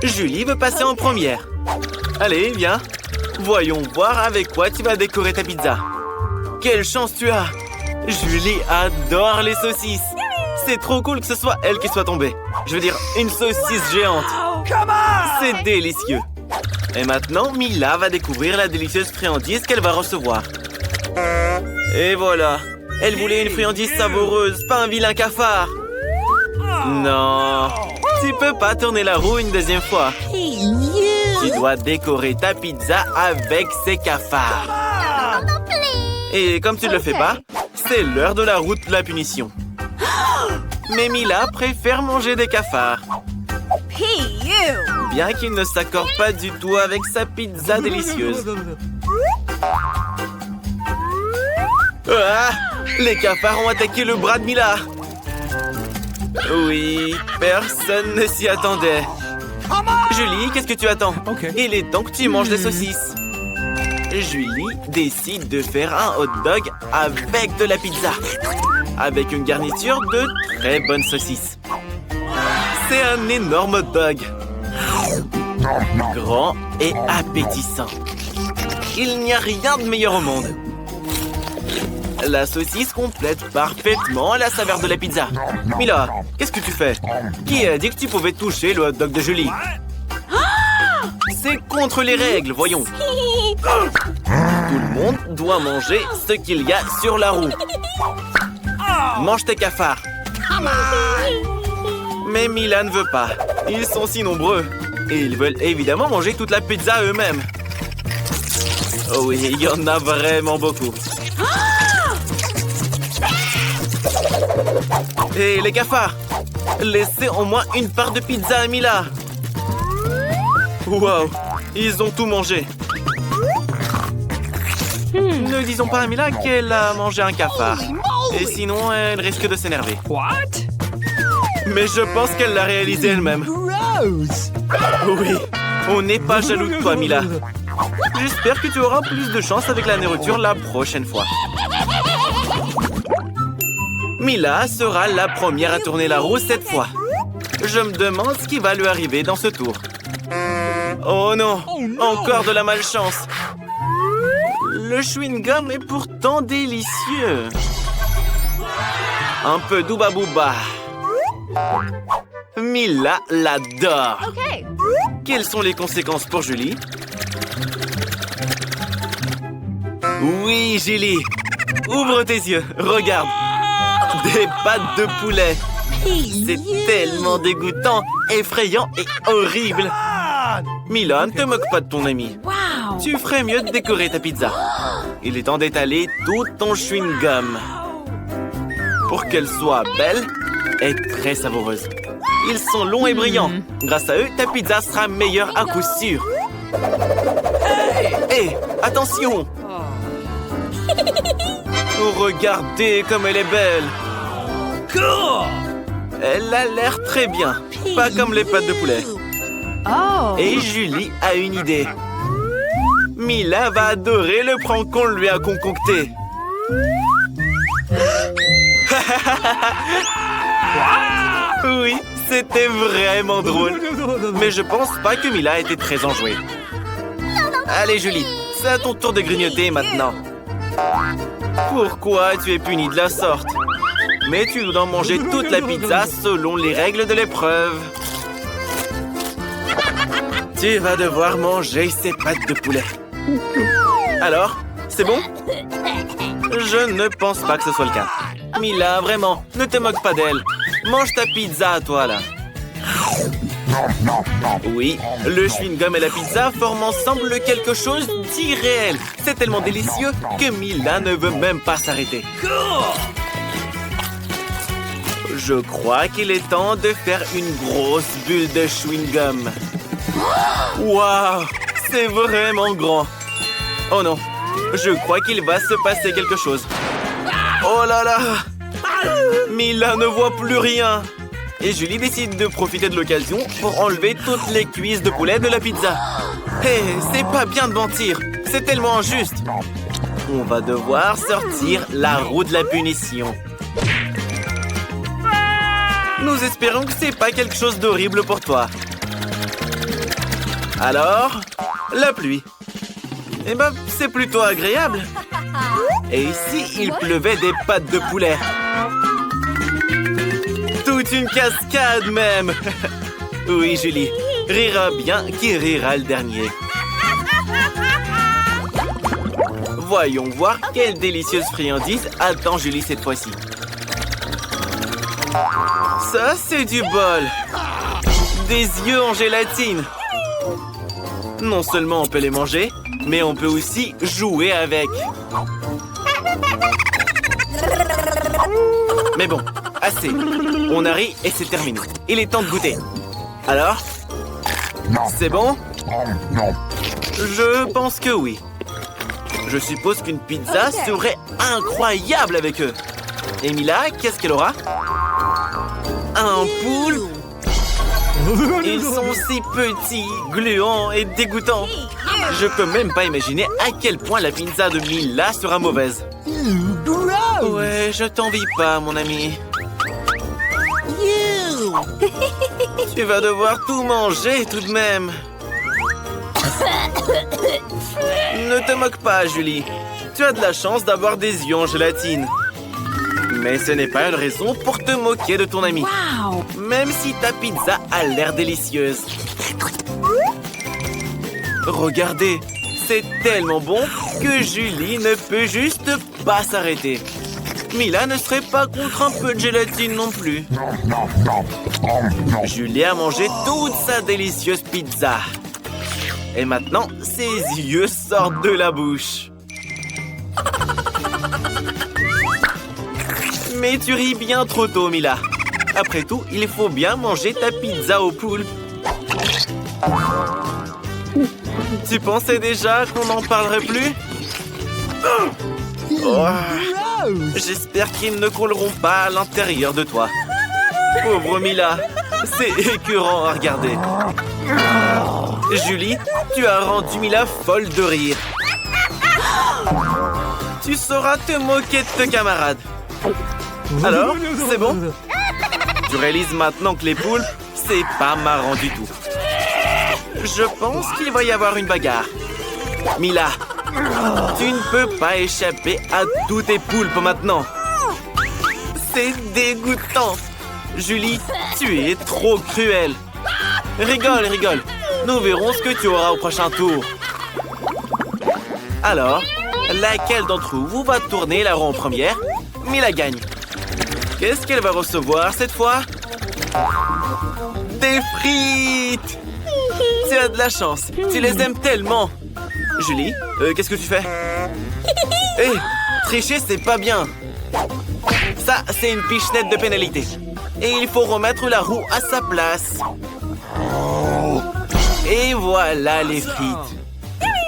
Julie veut passer en première. Allez, viens. Voyons voir avec quoi tu vas décorer ta pizza. Quelle chance tu as! Julie adore les saucisses. C'est trop cool que ce soit elle qui soit tombée. Je veux dire, une saucisse géante. C'est délicieux. Et maintenant, Mila va découvrir la délicieuse friandise qu'elle va recevoir. Et voilà. Elle voulait une friandise savoureuse, pas un vilain cafard. Non. Tu peux pas tourner la roue une deuxième fois. Tu dois décorer ta pizza avec ces cafards. Et comme tu ne le fais pas, c'est l'heure de la route de la punition. Mais Mila préfère manger des cafards. Bien qu'il ne s'accorde pas du tout avec sa pizza délicieuse. Ah! Les cafards ont attaqué le bras de Mila. Oui, personne ne s'y attendait. Julie, qu'est-ce que tu attends? Il est temps que tu manges des saucisses. Julie décide de faire un hot dog avec de la pizza. Avec une garniture de très bonnes saucisses. C'est un énorme hot dog. Grand et appétissant. Il n'y a rien de meilleur au monde. La saucisse complète parfaitement la saveur de la pizza. Mila, qu'est-ce que tu fais? Qui a dit que tu pouvais toucher le hot dog de Julie? C'est contre les règles, voyons. Tout le monde doit manger ce qu'il y a sur la roue. Mange tes cafards. Mais Mila ne veut pas. Ils sont si nombreux. Et ils veulent évidemment manger toute la pizza eux-mêmes. Oh oui, il y en a vraiment beaucoup. Et les cafards, laissez au moins une part de pizza à Mila. Wow, ils ont tout mangé. Ne disons pas à Mila qu'elle a mangé un cafard. Et sinon, elle risque de s'énerver. Mais je pense qu'elle l'a réalisé elle-même. Oui, on n'est pas jaloux de toi, Mila. J'espère que tu auras plus de chance avec la nourriture la prochaine fois. Mila sera la première à tourner la roue cette fois. Je me demande ce qui va lui arriver dans ce tour. Oh non, encore de la malchance. Le chewing-gum est pourtant délicieux. Un peu d'ouba booba. Mila l'adore. Quelles sont les conséquences pour Julie? Oui, Julie. Ouvre tes yeux, regarde. Des pâtes de poulet. C'est tellement dégoûtant, effrayant et horrible. Mila, ne te moque pas de ton ami. Tu ferais mieux de décorer ta pizza. Il est temps d'étaler tout ton chewing-gum. Pour qu'elle soit belle et très savoureuse. Ils sont longs et brillants. Grâce à eux, ta pizza sera meilleure à coup sûr. Hé, attention! Oh, regardez comme elle est belle. Elle a l'air très bien. Pas comme les pâtes de poulet. Et Julie a une idée. Mila va adorer le prank qu'on lui a concocté. Oui, c'était vraiment drôle. Mais je pense pas que Mila était très enjouée. Allez, Julie, c'est à ton tour de grignoter maintenant. Pourquoi tu es punie de la sorte? Mais tu dois manger toute la pizza selon les règles de l'épreuve. Tu vas devoir manger ces pâtes de poulet. Alors, c'est bon? Je ne pense pas que ce soit le cas. Mila, vraiment, ne te moque pas d'elle. Mange ta pizza à toi, là. Oui, le chewing-gum et la pizza forment ensemble quelque chose d'irréel. C'est tellement délicieux que Mila ne veut même pas s'arrêter. Je crois qu'il est temps de faire une grosse bulle de chewing-gum. Waouh, c'est vraiment grand. Oh non, je crois qu'il va se passer quelque chose. Oh là là, Mila ne voit plus rien. Et Julie décide de profiter de l'occasion pour enlever toutes les cuisses de poulet de la pizza. Hé, c'est pas bien de mentir. C'est tellement injuste. On va devoir sortir la roue de la punition. Nous espérons que c'est pas quelque chose d'horrible pour toi. Alors, la pluie. Eh ben, c'est plutôt agréable. Et ici, il pleuvait des pâtes de poulet. Toute une cascade même. Oui, Julie. Rira bien qui rira le dernier. Voyons voir quelle délicieuse friandise attend Julie cette fois-ci. Ça, c'est du bol. Des yeux en gélatine. Non seulement on peut les manger, mais on peut aussi jouer avec. Mais bon, assez. On a ri et c'est terminé. Il est temps de goûter. Alors? C'est bon? Je pense que oui. Je suppose qu'une pizza serait incroyable avec eux. Et Mila, qu'est-ce qu'elle aura? Un poule? Ils sont si petits, gluants et dégoûtants. Je peux même pas imaginer à quel point la pizza de Mila sera mauvaise. Ouais, je t'envie pas, mon ami. Tu vas devoir tout manger tout de même. Ne te moque pas, Julie. Tu as de la chance d'avoir des yeux en gélatine. Mais ce n'est pas une raison pour te moquer de ton ami. Même si ta pizza a l'air délicieuse. Regardez, c'est tellement bon que Julie ne peut juste pas s'arrêter. Mila ne serait pas contre un peu de gélatine non plus. Julie a mangé toute sa délicieuse pizza. Et maintenant, ses yeux sortent de la bouche. Mais tu ris bien trop tôt, Mila. Après tout, il faut bien manger ta pizza au poulpe. Tu pensais déjà qu'on n'en parlerait plus? Oh. J'espère qu'ils ne couleront pas à l'intérieur de toi. Pauvre Mila, c'est écœurant à regarder. Julie, tu as rendu Mila folle de rire. Tu sauras te moquer de tes camarades. Alors, c'est bon? Tu réalises maintenant que les poules, c'est pas marrant du tout. Je pense qu'il va y avoir une bagarre. Mila, tu ne peux pas échapper à tous tes poulpes maintenant. C'est dégoûtant. Julie, tu es trop cruelle. Rigole, rigole. Nous verrons ce que tu auras au prochain tour. Alors, laquelle d'entre vous va tourner la roue en première? Mila gagne. Qu'est-ce qu'elle va recevoir cette fois? Des frites! Tu as de la chance. Tu les aimes tellement. Julie, qu'est-ce que tu fais? Hé, tricher, c'est pas bien. Ça, c'est une pichenette de pénalité. Et il faut remettre la roue à sa place. Et voilà les frites.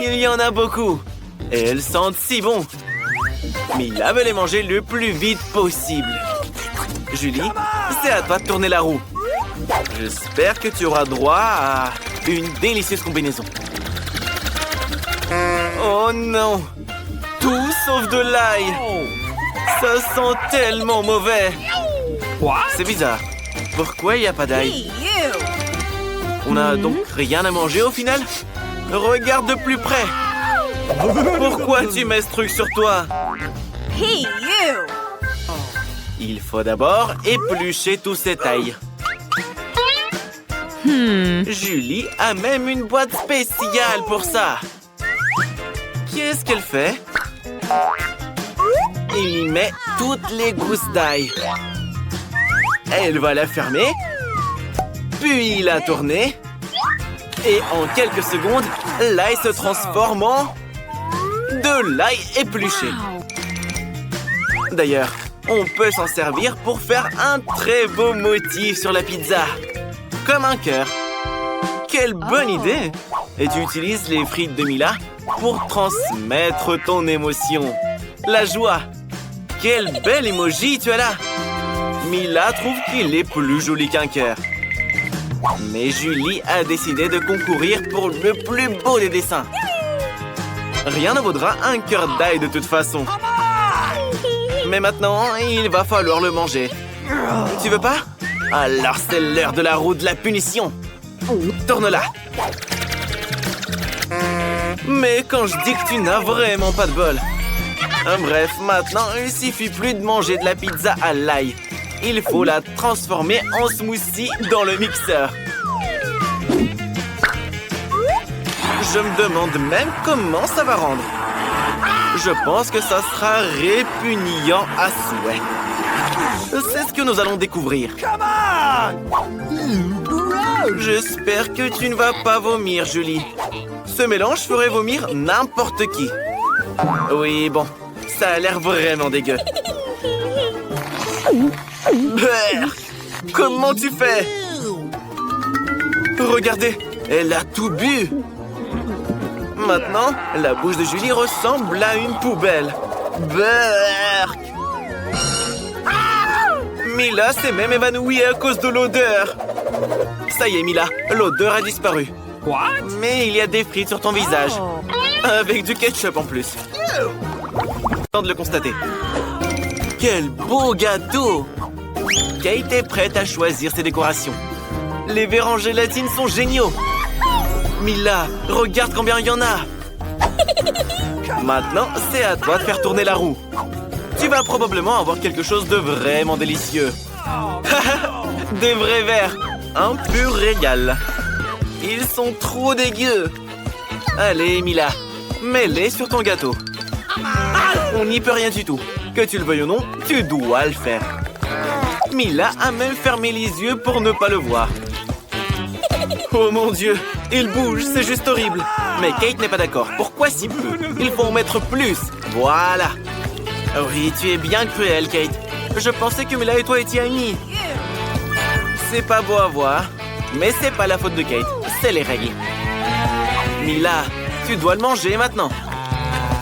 Il y en a beaucoup. Et elles sentent si bon. Mila veut les manger le plus vite possible. Julie, c'est à toi de tourner la roue. J'espère que tu auras droit à une délicieuse combinaison. Oh non! Tout sauf de l'ail! Ça sent tellement mauvais! C'est bizarre. Pourquoi il n'y a pas d'ail? On n'a donc rien à manger au final? Regarde de plus près! Pourquoi tu mets ce truc sur toi? Il faut d'abord éplucher tout cet ail. Julie a même une boîte spéciale pour ça. Qu'est-ce qu'elle fait? Elle y met toutes les gousses d'ail. Elle va la fermer, puis la tourner. Et en quelques secondes, l'ail se transforme en de l'ail épluché. D'ailleurs, on peut s'en servir pour faire un très beau motif sur la pizza. Comme un cœur. Quelle bonne idée! Et tu utilises les frites de Mila pour transmettre ton émotion. La joie. Quel bel emoji tu as là! Mila trouve qu'il est plus joli qu'un cœur. Mais Julie a décidé de concourir pour le plus beau des dessins. Rien ne vaudra un cœur d'ail de toute façon. Mais maintenant, il va falloir le manger. Tu veux pas? Alors c'est l'heure de la roue de la punition. Tourne-la. Mais quand je dis que tu n'as vraiment pas de bol. Bref, maintenant, il suffit plus de manger de la pizza à l'ail. Il faut la transformer en smoothie dans le mixeur. Je me demande même comment ça va rendre. Je pense que ça sera répugnant à souhait. C'est ce que nous allons découvrir. J'espère que tu ne vas pas vomir, Julie. Ce mélange ferait vomir n'importe qui. Oui, bon, ça a l'air vraiment dégueu. Brrr, comment tu fais? Regardez, elle a tout bu. Maintenant, la bouche de Julie ressemble à une poubelle. Brrr. Mila s'est même évanouie à cause de l'odeur. Ça y est, Mila, l'odeur a disparu. Mais il y a des frites sur ton visage. Avec du ketchup en plus. Temps de le constater. Quel beau gâteau! Kate est prête à choisir ses décorations. Les verres en gélatine sont géniaux. Mila, regarde combien il y en a. Maintenant, c'est à toi de faire tourner la roue. Tu vas probablement avoir quelque chose de vraiment délicieux. Des vrais verres. Un pur régal. Ils sont trop dégueux. Allez, Mila, mets-les sur ton gâteau. On n'y peut rien du tout. Que tu le veuilles ou non, tu dois le faire. Mila a même fermé les yeux pour ne pas le voir. Oh mon Dieu, il bouge, c'est juste horrible. Mais Kate n'est pas d'accord. Pourquoi si peu? Il faut en mettre plus. Voilà. Oui, tu es bien cruelle, Kate. Je pensais que Mila et toi étiez amis. C'est pas beau à voir, mais c'est pas la faute de Kate. C'est les règles. Mila, tu dois le manger maintenant.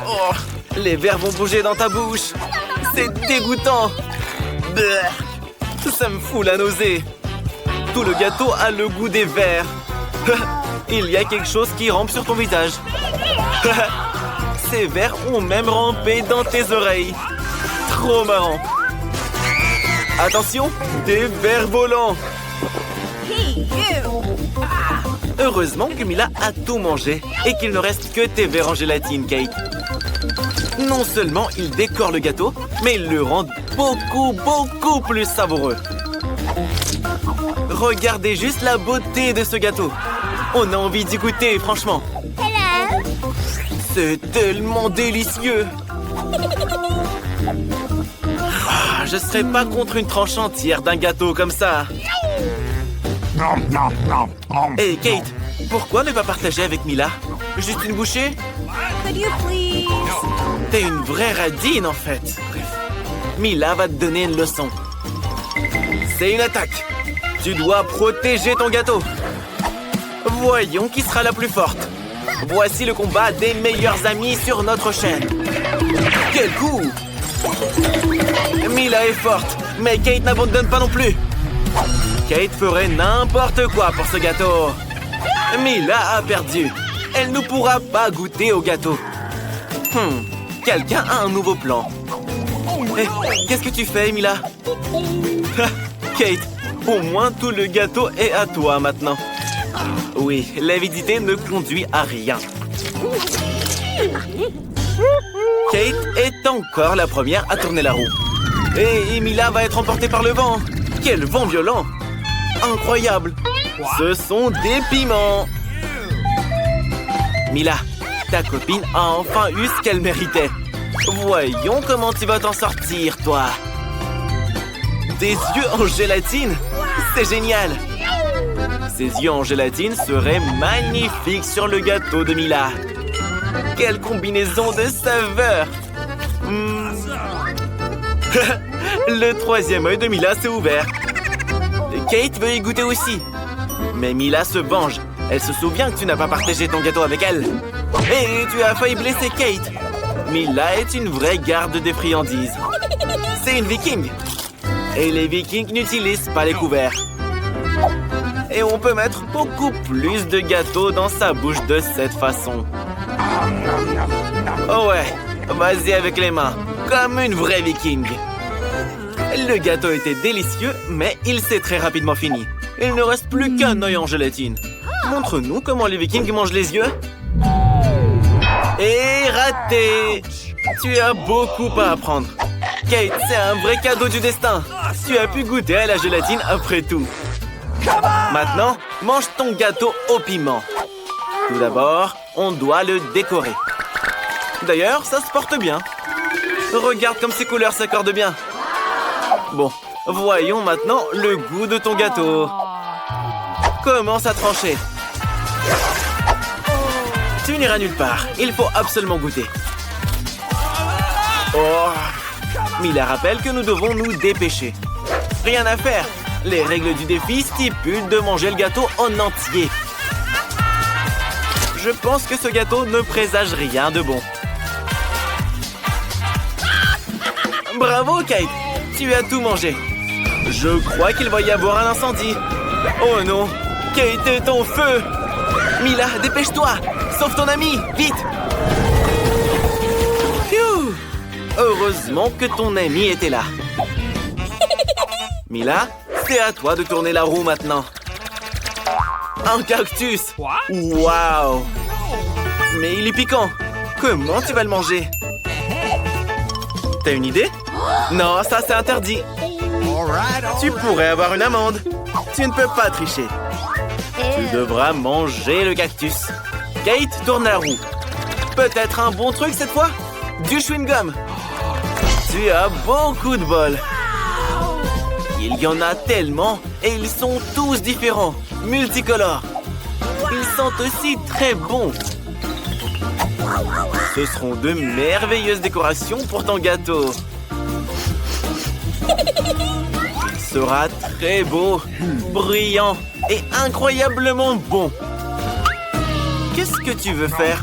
Oh, les verres vont bouger dans ta bouche. C'est dégoûtant. Blech. Ça me fout la nausée. Tout le gâteau a le goût des verres. Il y a quelque chose qui rampe sur ton visage. Ces verres ont même rampé dans tes oreilles. Trop marrant. Attention, des vers volants. Heureusement que Mila a tout mangé et qu'il ne reste que tes verres en gélatine, Kate. Non seulement il décore le gâteau, mais il le rend beaucoup plus savoureux. Regardez juste la beauté de ce gâteau. On a envie d'y goûter, franchement. C'est tellement délicieux. Je serais pas contre une tranche entière d'un gâteau comme ça. Hey Kate, pourquoi ne pas partager avec Mila? Juste une bouchée? T'es une vraie radine en fait. Bref, Mila va te donner une leçon. C'est une attaque. Tu dois protéger ton gâteau. Voyons qui sera la plus forte. Voici le combat des meilleurs amis sur notre chaîne. Quel coup! Mila est forte, mais Kate n'abandonne pas non plus. Kate ferait n'importe quoi pour ce gâteau. Mila a perdu. Elle ne pourra pas goûter au gâteau. Quelqu'un a un nouveau plan. Hey, qu'est-ce que tu fais, Mila? Kate, au moins tout le gâteau est à toi maintenant. Oui, l'avidité ne conduit à rien. Kate est encore la première à tourner la roue. Et Mila va être emportée par le vent. Quel vent violent! Incroyable! Ce sont des piments! Mila, ta copine a enfin eu ce qu'elle méritait. Voyons comment tu vas t'en sortir, toi. Des yeux en gélatine? C'est génial! Ces yeux en gélatine seraient magnifiques sur le gâteau de Mila. Quelle combinaison de saveurs! Le troisième œil de Mila s'est ouvert. Kate veut y goûter aussi. Mais Mila se venge. Elle se souvient que tu n'as pas partagé ton gâteau avec elle. Et tu as failli blesser Kate. Mila est une vraie garde des friandises. C'est une viking. Et les vikings n'utilisent pas les couverts. Et on peut mettre beaucoup plus de gâteaux dans sa bouche de cette façon. Oh ouais, vas-y avec les mains, comme une vraie viking. Le gâteau était délicieux, mais il s'est très rapidement fini. Il ne reste plus qu'un œil en gélatine. Montre-nous comment les vikings mangent les yeux. Et raté! Tu as beaucoup à apprendre. Kate, c'est un vrai cadeau du destin. Tu as pu goûter à la gélatine après tout. Maintenant, mange ton gâteau au piment. Tout d'abord, on doit le décorer. D'ailleurs, ça se porte bien. Regarde comme ces couleurs s'accordent bien. Bon, voyons maintenant le goût de ton gâteau. Commence à trancher. Tu n'iras nulle part. Il faut absolument goûter. Oh! Mila rappelle que nous devons nous dépêcher. Rien à faire. Les règles du défi stipulent de manger le gâteau en entier. Je pense que ce gâteau ne présage rien de bon. Bravo, Kate! Tu as tout mangé. Je crois qu'il va y avoir un incendie. Oh non! Kate est en feu! Mila, dépêche-toi! Sauve ton ami! Vite! Phew! Heureusement que ton ami était là. Mila, c'est à toi de tourner la roue maintenant. Un cactus! Waouh! Mais il est piquant. Comment tu vas le manger? T'as une idée? Non, ça c'est interdit. Tu pourrais avoir une amende. Tu ne peux pas tricher. Tu devras manger le cactus. Kate, tourne la roue. Peut-être un bon truc cette fois? Du chewing-gum. Tu as beaucoup de bol. Il y en a tellement et ils sont tous différents, multicolores. Ils sentent aussi très bons. Ce seront de merveilleuses décorations pour ton gâteau. Il sera très beau, brillant et incroyablement bon. Qu'est-ce que tu veux faire?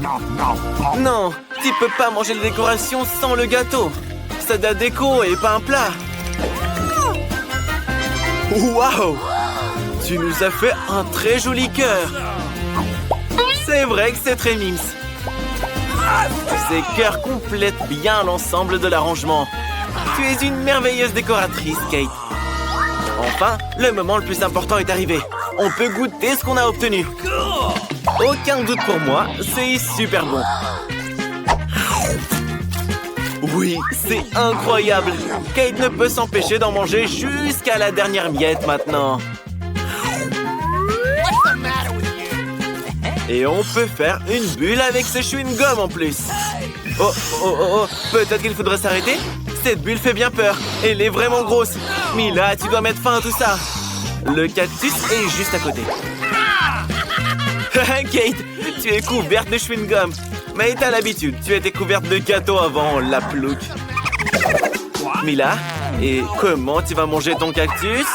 Non, tu peux pas manger les décorations sans le gâteau. C'est de la déco et pas un plat. Waouh! Tu nous as fait un très joli cœur. C'est vrai que c'est très mimes. Ces cœurs complètent bien l'ensemble de l'arrangement. Tu es une merveilleuse décoratrice, Kate. Enfin, le moment le plus important est arrivé. On peut goûter ce qu'on a obtenu. Aucun doute pour moi, c'est super bon. Oui, c'est incroyable. Kate ne peut s'empêcher d'en manger jusqu'à la dernière miette maintenant. Et on peut faire une bulle avec ce chewing-gum en plus. Oh, peut-être qu'il faudrait s'arrêter? Cette bulle fait bien peur. Elle est vraiment grosse. Mila, tu dois mettre fin à tout ça. Le cactus est juste à côté. Kate, tu es couverte de chewing-gum. Mais t'as l'habitude, tu étais couverte de gâteau avant la plouque. Mila, et comment tu vas manger ton cactus?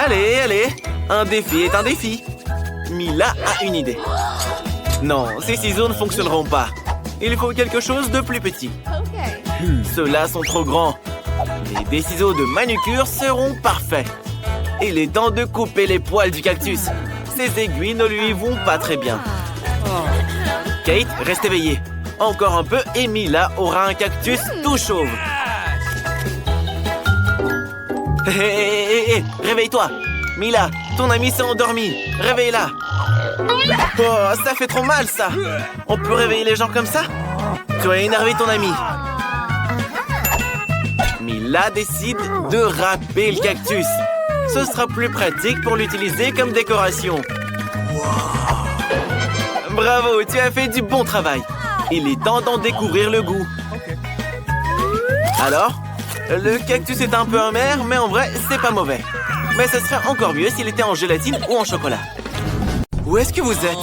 Allez, un défi est un défi. Mila a une idée. Non, ces ciseaux ne fonctionneront pas. Il faut quelque chose de plus petit. Ceux-là sont trop grands. Mais des ciseaux de manucure seront parfaits. Il est temps de couper les poils du cactus. Ces aiguilles ne lui vont pas très bien. Kate, reste éveillée. Encore un peu et Mila aura un cactus tout chauve. Hé, réveille-toi. Mila, ton ami s'est endormi. Réveille-la. Oh, ça fait trop mal, ça. On peut réveiller les gens comme ça? Tu as énervé ton ami. Mila décide de râper le cactus. Ce sera plus pratique pour l'utiliser comme décoration. Bravo, tu as fait du bon travail. Il est temps d'en découvrir le goût. Alors, le cactus est un peu amer, mais en vrai, c'est pas mauvais. Mais ce serait encore mieux s'il était en gélatine ou en chocolat. Où est-ce que vous êtes?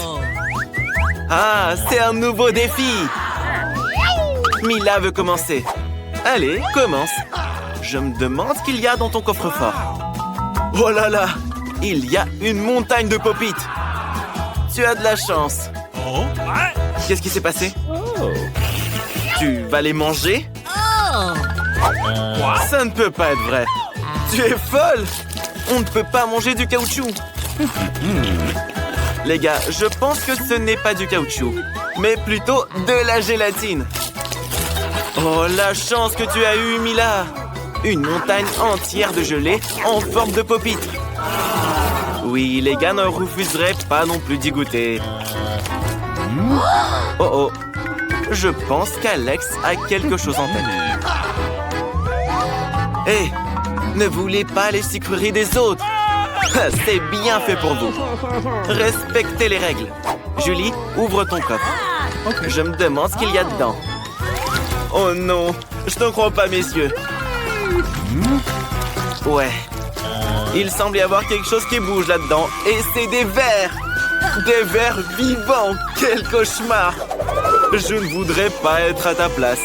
Ah, c'est un nouveau défi. Mila veut commencer. Allez, commence. Je me demande ce qu'il y a dans ton coffre-fort. Oh là là, il y a une montagne de pop-it. Tu as de la chance. Qu'est-ce qui s'est passé? Tu vas les manger? Ça ne peut pas être vrai. Tu es folle. On ne peut pas manger du caoutchouc. Les gars, je pense que ce n'est pas du caoutchouc, mais plutôt de la gélatine. Oh, la chance que tu as eue, Mila. Une montagne entière de gelée en forme de pop-it. Oui, les gars ne refuseraient pas non plus d'y goûter. Oh oh, je pense qu'Alex a quelque chose en tête. Hé, ne voulez pas les sucreries des autres. C'est bien fait pour vous. Respectez les règles. Julie, ouvre ton coffre. Je me demande ce qu'il y a dedans. Oh non, je ne crois pas, messieurs. Ouais. Il semble y avoir quelque chose qui bouge là-dedans. Et c'est des vers. Des vers vivants. Quel cauchemar. Je ne voudrais pas être à ta place.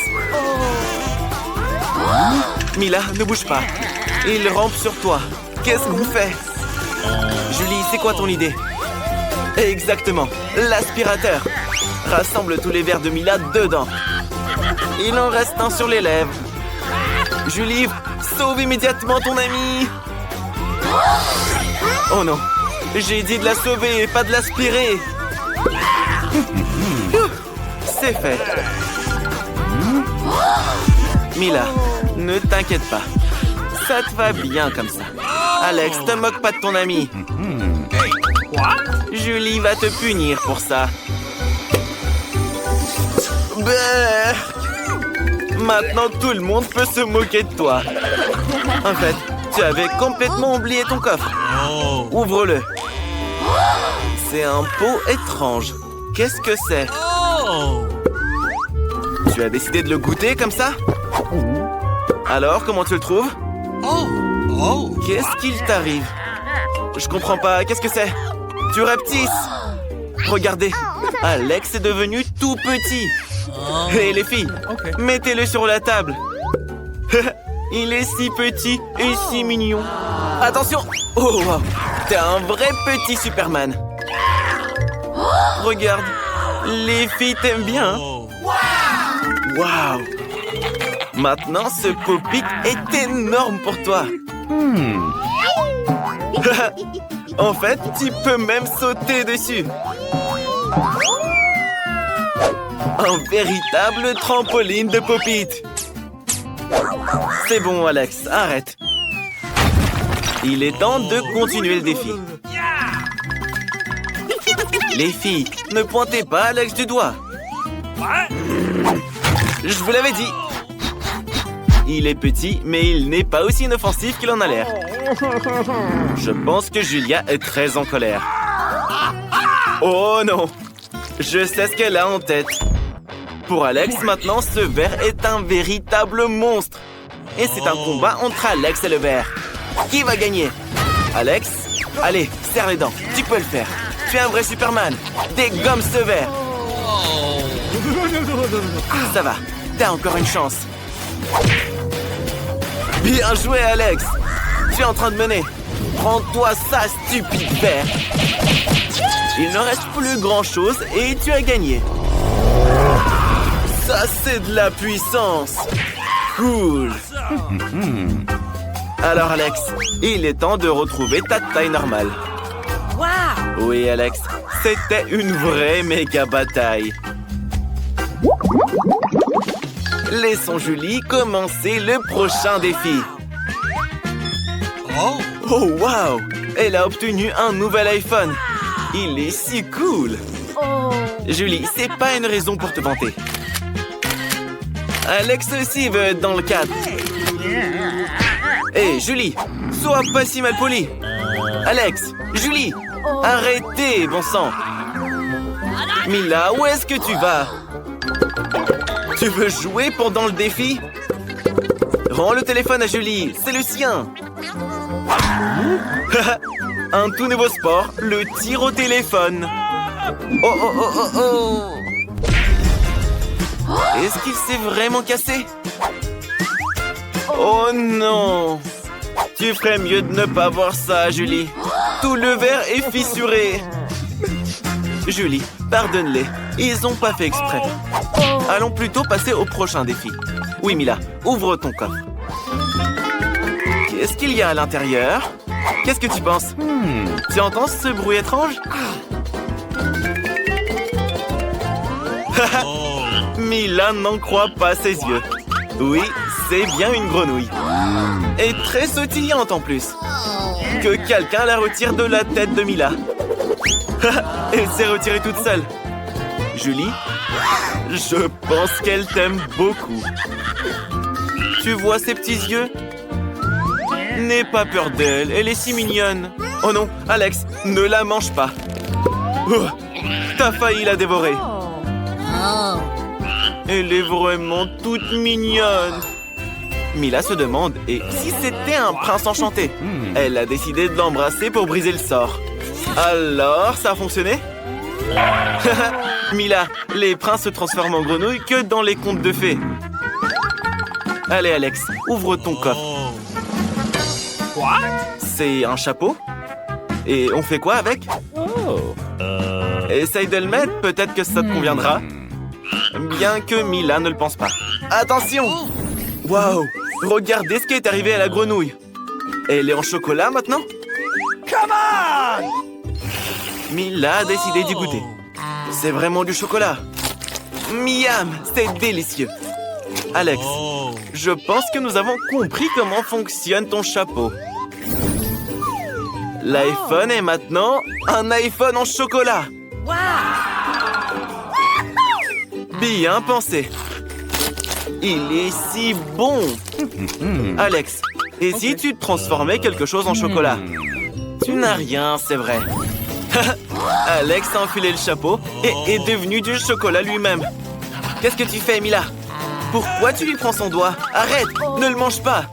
Mila, ne bouge pas. Il rampe sur toi. Qu'est-ce qu'on fait? Julie, c'est quoi ton idée? Exactement, l'aspirateur. Rassemble tous les verres de Mila dedans. Il en reste un sur les lèvres. Julie, sauve immédiatement ton ami. Oh non, j'ai dit de la sauver, pas de l'aspirer. C'est fait. Mila, ne t'inquiète pas. Ça te va bien comme ça. Alex, te moque pas de ton ami. Julie va te punir pour ça. Berk! Maintenant, tout le monde peut se moquer de toi. En fait, tu avais complètement oublié ton coffre. Ouvre-le. C'est un pot étrange. Qu'est-ce que c'est? Tu as décidé de le goûter comme ça? Alors, comment tu le trouves? Qu'est-ce qu'il t'arrive? Je comprends pas. Qu'est-ce que c'est? Tu rapetisses. Regardez, Alex est devenu tout petit. Hé, les filles, mettez-le sur la table. Il est si petit et si mignon. Attention! Oh, wow. T'es un vrai petit Superman. Regarde, les filles t'aiment bien. Waouh! Maintenant, ce Pop-It est énorme pour toi. En fait, tu peux même sauter dessus. Un véritable trampoline de Pop-It. C'est bon, Alex, arrête. Il est temps de continuer le défi. Les filles, ne pointez pas Alex du doigt. Je vous l'avais dit. Il est petit, mais il n'est pas aussi inoffensif qu'il en a l'air. Je pense que Julia est très en colère. Oh non! Je sais ce qu'elle a en tête. Pour Alex, maintenant, ce verre est un véritable monstre. Et c'est un combat entre Alex et le verre. Qui va gagner? Alex? Allez, serre les dents. Tu peux le faire. Tu es un vrai Superman. Dégomme ce verre. Ça va. T'as encore une chance. Bien joué, Alex. Tu es en train de mener. Prends-toi ça, stupide verre. Il ne reste plus grand-chose et tu as gagné. Ça, c'est de la puissance. Cool. Alors, Alex, il est temps de retrouver ta taille normale. Oui, Alex, c'était une vraie méga bataille. Laissons Julie commencer le prochain défi. Oh, wow! Elle a obtenu un nouvel iPhone. Il est si cool. Julie, c'est pas une raison pour te vanter. Alex aussi veut être dans le cadre. Hé, Julie, sois pas si mal poli. Alex, Julie, arrêtez, bon sang. Mila, où est-ce que tu vas? Tu veux jouer pendant le défi? Rends le téléphone à Julie, c'est le sien. Un tout nouveau sport, le tir au téléphone. Oh, oh, oh, oh, oh. Est-ce qu'il s'est vraiment cassé? Oh non! Tu ferais mieux de ne pas voir ça, Julie. Tout le verre est fissuré. Julie, pardonne-les. Ils n'ont pas fait exprès. Allons plutôt passer au prochain défi. Oui, Mila, ouvre ton coffre. Qu'est-ce qu'il y a à l'intérieur? Qu'est-ce que tu penses? Tu entends ce bruit étrange? Mila n'en croit pas ses yeux. Oui, c'est bien une grenouille. Et très sautillante en plus. Que quelqu'un la retire de la tête de Mila. Elle s'est retirée toute seule. Julie, je pense qu'elle t'aime beaucoup. Tu vois ses petits yeux? N'aie pas peur d'elle, elle est si mignonne. Oh non, Alex, ne la mange pas. Oh, t'as failli la dévorer. Elle est vraiment toute mignonne. Mila se demande, et si c'était un prince enchanté? Elle a décidé de l'embrasser pour briser le sort. Alors, ça a fonctionné? Mila, les princes se transforment en grenouilles que dans les contes de fées. Allez, Alex, ouvre ton coffre. C'est un chapeau? Et on fait quoi avec? Essaye de le mettre, peut-être que ça te conviendra. Bien que Mila ne le pense pas. Attention! Waouh! Regardez ce qui est arrivé à la grenouille. Elle est en chocolat maintenant? Come on! Mila a décidé d'y goûter. C'est vraiment du chocolat. Miam! C'est délicieux. Alex, je pense que nous avons compris comment fonctionne ton chapeau. L'iPhone est maintenant un iPhone en chocolat. Bien pensé. Il est si bon. Alex, et si tu transformais quelque chose en chocolat? Tu n'as rien, c'est vrai. Alex a enfilé le chapeau et est devenu du chocolat lui-même. Qu'est-ce que tu fais, Mila? Pourquoi tu lui prends son doigt? Arrête, ne le mange pas.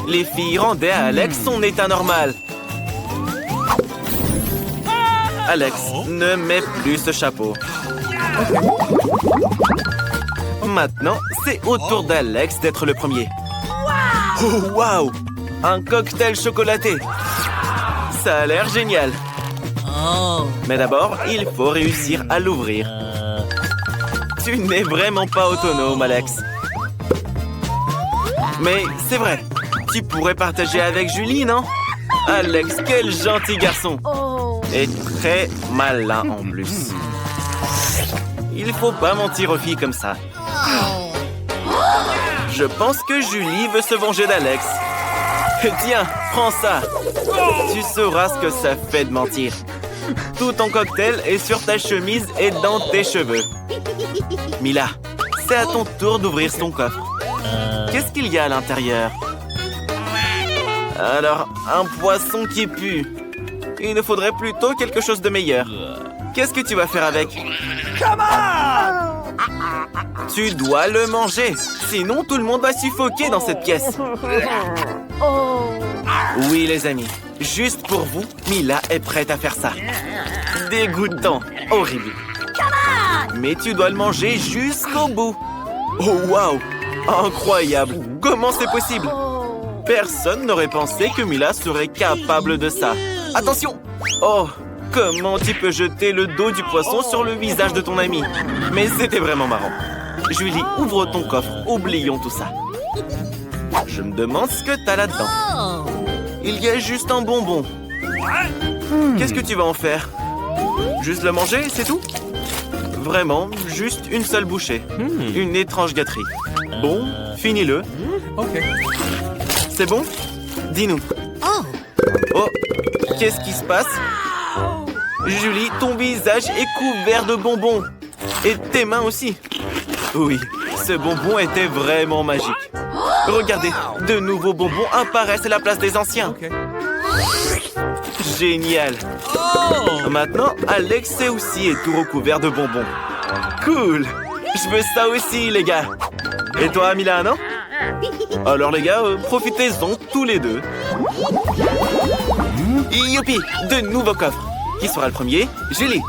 Les filles rendaient à Alex son état normal. Alex, ne mets plus ce chapeau. Maintenant, c'est au tour d'Alex d'être le premier. Oh, waouh! Un cocktail chocolaté. Ça a l'air génial. Mais d'abord, il faut réussir à l'ouvrir. Tu n'es vraiment pas autonome, Alex. Mais c'est vrai, tu pourrais partager avec Julie, non? Alex, quel gentil garçon. Et très malin en plus. Il faut pas mentir aux filles comme ça. Je pense que Julie veut se venger d'Alex. Tiens, prends ça. Tu sauras ce que ça fait de mentir. Tout ton cocktail est sur ta chemise et dans tes cheveux. Mila, c'est à ton tour d'ouvrir ton coffre. Qu'est-ce qu'il y a à l'intérieur? Alors, un poisson qui pue. Il nous faudrait plutôt quelque chose de meilleur. Qu'est-ce que tu vas faire avec? Come on! Tu dois le manger. Sinon, tout le monde va suffoquer dans cette pièce. Oui, les amis. Juste pour vous, Mila est prête à faire ça. Dégoûtant. Horrible. Mais tu dois le manger jusqu'au bout. Oh, waouh! Incroyable. Comment c'est possible? Personne n'aurait pensé que Mila serait capable de ça. Attention! Oh, comment tu peux jeter le dos du poisson sur le visage de ton ami? Mais c'était vraiment marrant. Julie, ouvre ton coffre. Oublions tout ça. Je me demande ce que t'as là-dedans. Il y a juste un bonbon. Qu'est-ce que tu vas en faire? Juste le manger, c'est tout? Vraiment, juste une seule bouchée. Une étrange gâterie. Bon, finis-le. C'est bon? Dis-nous. Oh, qu'est-ce qui se passe? Julie, ton visage est couvert de bonbons. Et tes mains aussi. Oui, ce bonbon était vraiment magique. Regardez, de nouveaux bonbons apparaissent à la place des anciens. Génial. Maintenant, Alex aussi est tout recouvert de bonbons. Cool. Je veux ça aussi, les gars. Et toi, Mila, non? Alors, les gars, profitez-en tous les deux. Youpi, de nouveaux coffres. Qui sera le premier? Julie.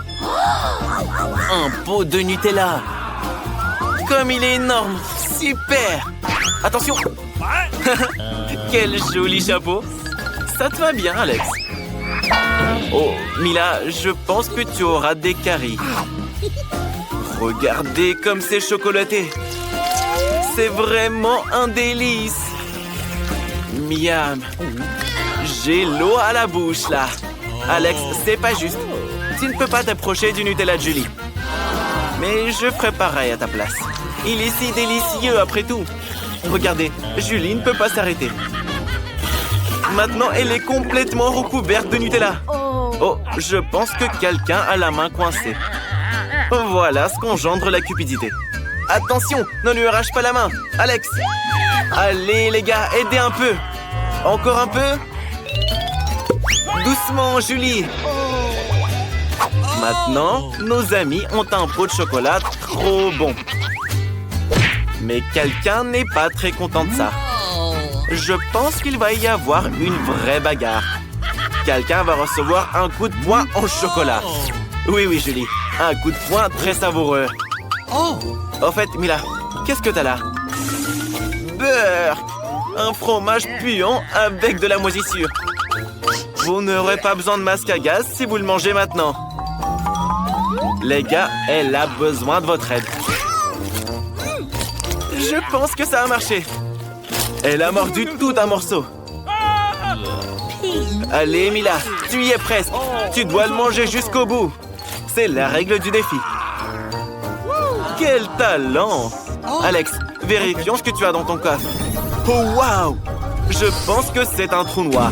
Un pot de Nutella. Comme il est énorme. Super. Attention. Quel joli chapeau. Ça te va bien, Alex. Oh, Mila, je pense que tu auras des caries. Regardez comme c'est chocolaté. C'est vraiment un délice. Miam. J'ai l'eau à la bouche, là. Alex, c'est pas juste. Tu ne peux pas t'approcher du Nutella de Julie. Mais je ferai pareil à ta place. Il est si délicieux après tout. Regardez, Julie ne peut pas s'arrêter. Maintenant, elle est complètement recouverte de Nutella. Oh, je pense que quelqu'un a la main coincée. Voilà ce qu'engendre la cupidité. Attention, ne lui arrache pas la main. Alex. Allez, les gars, aidez un peu. Encore un peu. Doucement, Julie. Maintenant, nos amis ont un pot de chocolat trop bon. Mais quelqu'un n'est pas très content de ça. Je pense qu'il va y avoir une vraie bagarre. Quelqu'un va recevoir un coup de poing en chocolat. Oui, oui, Julie. Un coup de poing très savoureux. Au fait, Mila, qu'est-ce que t'as là? Beurre! Un fromage puant avec de la moisissure. Vous n'aurez pas besoin de masque à gaz si vous le mangez maintenant. Les gars, elle a besoin de votre aide. Je pense que ça a marché. Elle a mordu tout un morceau. Allez, Mila, tu y es presque. Tu dois le manger jusqu'au bout. C'est la règle du défi. Quel talent! Alex, vérifions ce que tu as dans ton coffre. Oh, waouh! Je pense que c'est un trou noir.